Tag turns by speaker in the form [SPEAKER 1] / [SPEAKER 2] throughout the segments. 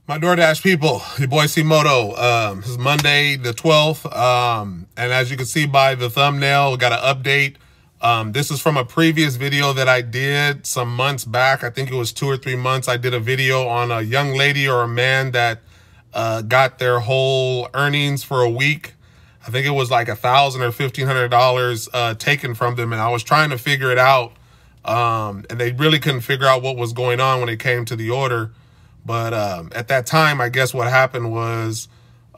[SPEAKER 1] My Doordash people, your boy C-Moto. This is Monday the 12th. And as you can see by the thumbnail, we got an update. This is from a previous video that I did some months back. I think it was 2 or 3 months. I did a video on a young lady or a man that got their whole earnings for a week. I think it was like $1,000 or $1,500 taken from them. And I was trying to figure it out. And they really couldn't figure out what was going on when it came to the order. But at that time, I guess what happened was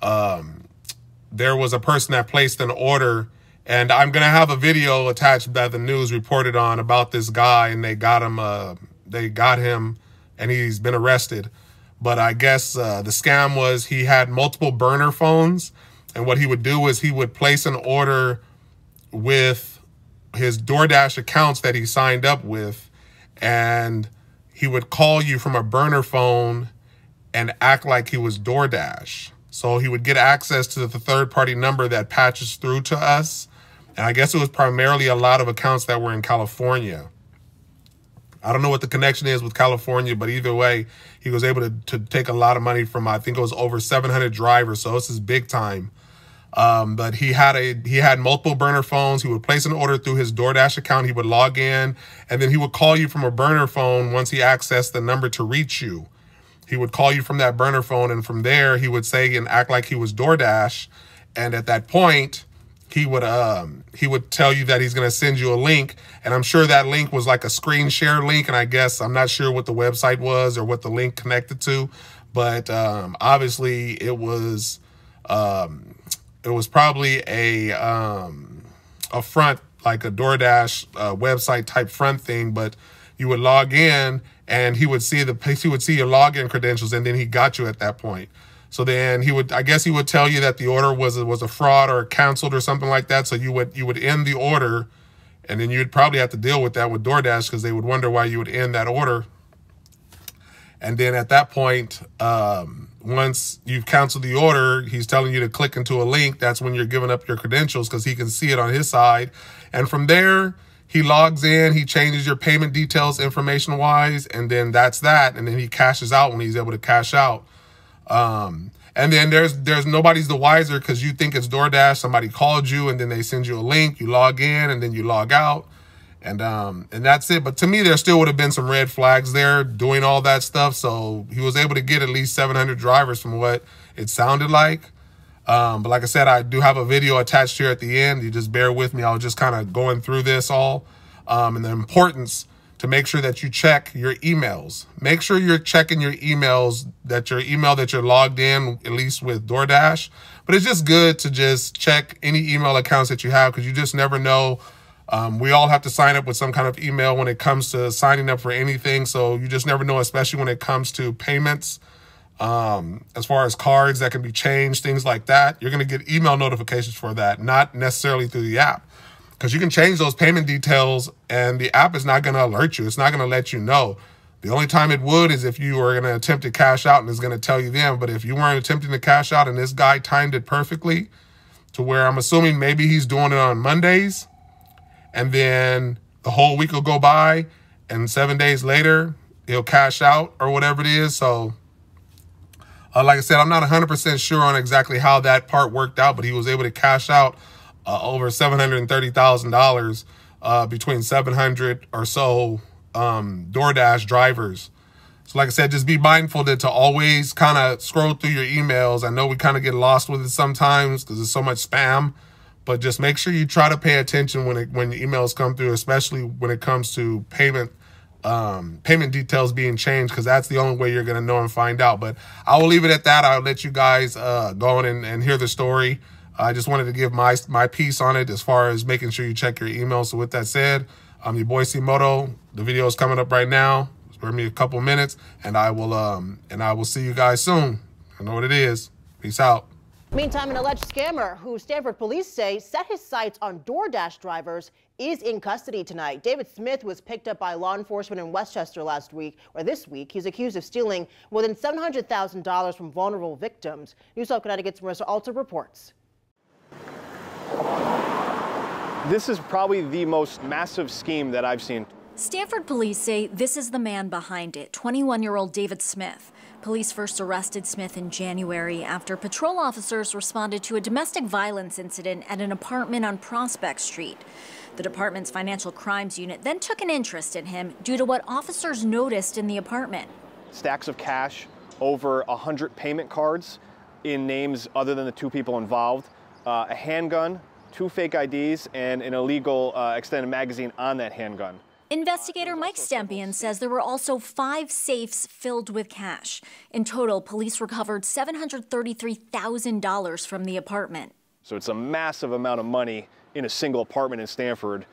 [SPEAKER 1] there was a person that placed an order, and I'm going to have a video attached that the news reported on about this guy, and they got him, and he's been arrested. But I guess the scam was he had multiple burner phones, and what he would do is he would place an order with his Doordash accounts that he signed up with, and he would call you from a burner phone and act like he was Doordash. So he would get access to the third-party number that patches through to us. And I guess it was primarily a lot of accounts that were in California. I don't know what the connection is with California, but either way, he was able to take a lot of money from, I think it was over 700 drivers. So this is big time. But he had multiple burner phones. He would place an order through his Doordash account. He would log in, and then he would call you from a burner phone once he accessed the number to reach you. He would call you from that burner phone, and from there he would say and act like he was Doordash. And at that point, he would tell you that he's going to send you a link. And I'm sure that link was like a screen share link. And I guess I'm not sure what the website was or what the link connected to, but obviously it was probably a front, like a Doordash website type front thing. But you would log in, and he would see your login credentials, and then he got you at that point. So then I guess he would tell you that the order was a fraud or canceled or something like that. So you would end the order, and then you'd probably have to deal with that with Doordash, because they would wonder why you would end that order. And then at that point, once you've canceled the order, he's telling you to click into a link. That's when you're giving up your credentials, because he can see it on his side. And from there, he logs in, he changes your payment details information-wise, and then that's that. And then he cashes out when he's able to cash out. And then there's nobody's the wiser, because you think it's Doordash. Somebody called you, and then they send you a link. You log in, and then you log out. And that's it. But to me, there still would have been some red flags there doing all that stuff. So he was able to get at least 700 drivers from what it sounded like. But like I said, I do have a video attached here at the end. You just bear with me. I was just kind of going through this all. And the importance to make sure that you check your emails. Make sure you're checking your emails, that your email that you're logged in, at least with Doordash. But it's just good to just check any email accounts that you have, because you just never know. We all have to sign up with some kind of email when it comes to signing up for anything. So you just never know, especially when it comes to payments. As far as cards that can be changed, things like that, you're going to get email notifications for that, not necessarily through the app, because you can change those payment details and the app is not going to alert you. It's not going to let you know. The only time it would is if you were going to attempt to cash out, and it's going to tell you then. But if you weren't attempting to cash out and this guy timed it perfectly to where I'm assuming maybe he's doing it on Mondays, and then the whole week will go by, and 7 days later he'll cash out or whatever it is. So like I said, I'm not 100% sure on exactly how that part worked out, but he was able to cash out over $730,000 between 700 or so Doordash drivers. So like I said, just be mindful to always kind of scroll through your emails. I know we kind of get lost with it sometimes because there's so much spam, but just make sure you try to pay attention when emails come through, especially when it comes to payment details being changed, because that's the only way you're going to know and find out. But I will leave it at that. I'll let you guys go on and hear the story. I just wanted to give my piece on it as far as making sure you check your email. So with that said, I'm your boy C-Moto. The video is coming up right now. Spare me a couple minutes, and I will see you guys soon. I know what it is. Peace out.
[SPEAKER 2] Meantime, an alleged scammer who Stanford police say set his sights on Doordash drivers is in custody tonight. David Smith was picked up by law enforcement in Westchester this week. He's accused of stealing more than $700,000 from vulnerable victims. News 12 Connecticut's Marissa Alter reports.
[SPEAKER 3] This is probably the most massive scheme that I've seen.
[SPEAKER 4] Stanford police say this is the man behind it, 21-year-old David Smith. Police first arrested Smith in January after patrol officers responded to a domestic violence incident at an apartment on Prospect Street. The department's financial crimes unit then took an interest in him due to what officers noticed in the apartment.
[SPEAKER 3] Stacks of cash, over 100 payment cards in names other than the two people involved, a handgun, 2 fake IDs, and an illegal extended magazine on that handgun.
[SPEAKER 4] Investigator Mike Stempian says there were also 5 safes filled with cash. In total, police recovered $733,000 from the apartment.
[SPEAKER 3] So it's a massive amount of money in a single apartment in Stanford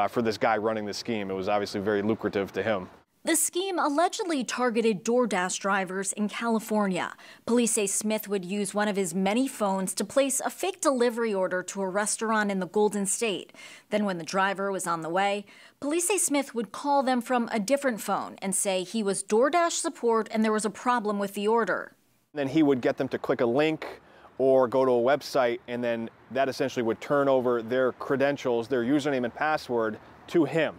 [SPEAKER 3] for this guy running the scheme. It was obviously very lucrative to him.
[SPEAKER 4] The scheme allegedly targeted Doordash drivers in California. Police say Smith would use one of his many phones to place a fake delivery order to a restaurant in the Golden State. Then when the driver was on the way, police say Smith would call them from a different phone and say he was Doordash support and there was a problem with the order.
[SPEAKER 3] Then he would get them to click a link or go to a website, and then that essentially would turn over their credentials, their username and password to him.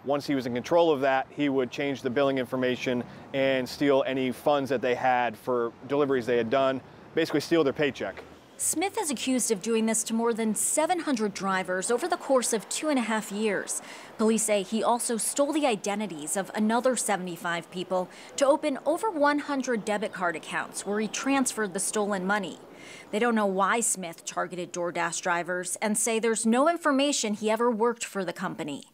[SPEAKER 3] Once he was in control of that, he would change the billing information and steal any funds that they had for deliveries they had done, basically steal their paycheck.
[SPEAKER 4] Smith is accused of doing this to more than 700 drivers over the course of 2.5 years. Police say he also stole the identities of another 75 people to open over 100 debit card accounts where he transferred the stolen money. They don't know why Smith targeted Doordash drivers and say there's no information he ever worked for the company.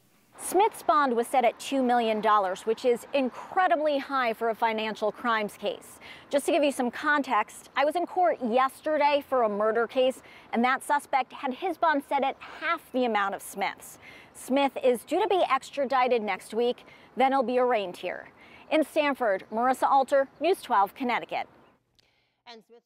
[SPEAKER 5] Smith's bond was set at $2 million, which is incredibly high for a financial crimes case. Just to give you some context, I was in court yesterday for a murder case, and that suspect had his bond set at half the amount of Smith's. Smith is due to be extradited next week, then he'll be arraigned here. In Stanford, Marissa Alter, News 12, Connecticut.
[SPEAKER 2] And Smith